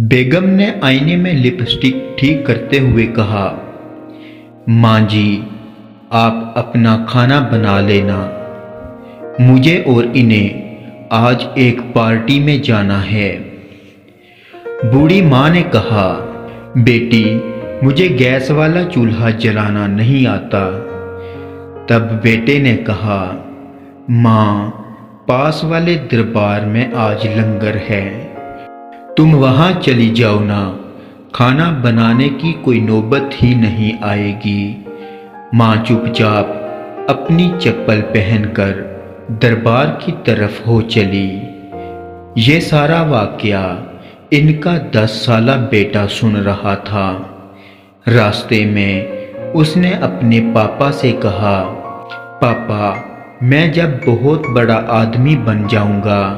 बेगम ने आईने में लिपस्टिक ठीक करते हुए कहा, माँ जी, आप अपना खाना बना लेना, मुझे और इन्हें आज एक पार्टी में जाना है। बूढ़ी माँ ने कहा, बेटी, मुझे गैस वाला चूल्हा जलाना नहीं आता। तब बेटे ने कहा, माँ, पास वाले दरबार में आज लंगर है, तुम वहाँ चली जाओ ना, खाना बनाने की कोई नौबत ही नहीं आएगी। माँ चुपचाप अपनी चप्पल पहनकर दरबार की तरफ हो चली। ये सारा वाकया इनका 10 साला बेटा सुन रहा था। रास्ते में उसने अपने पापा से कहा, पापा, मैं जब बहुत बड़ा आदमी बन जाऊंगा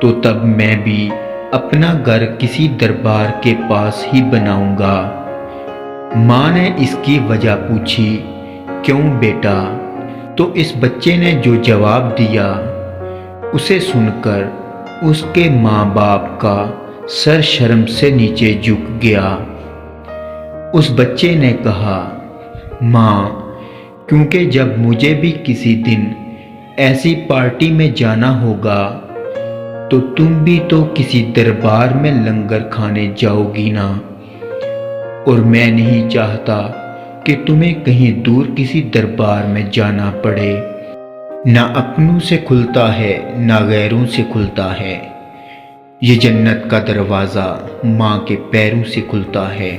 तो तब मैं भी अपना घर किसी दरबार के पास ही बनाऊंगा। माँ ने इसकी वजह पूछी, क्यों बेटा? तो इस बच्चे ने जो जवाब दिया उसे सुनकर उसके माँ बाप का सर शर्म से नीचे झुक गया। उस बच्चे ने कहा, माँ, क्योंकि जब मुझे भी किसी दिन ऐसी पार्टी में जाना होगा तो तुम भी तो किसी दरबार में लंगर खाने जाओगी ना, और मैं नहीं चाहता कि तुम्हें कहीं दूर किसी दरबार में जाना पड़े। ना अपनों से खुलता है ना गैरों से खुलता है, ये जन्नत का दरवाज़ा माँ के पैरों से खुलता है।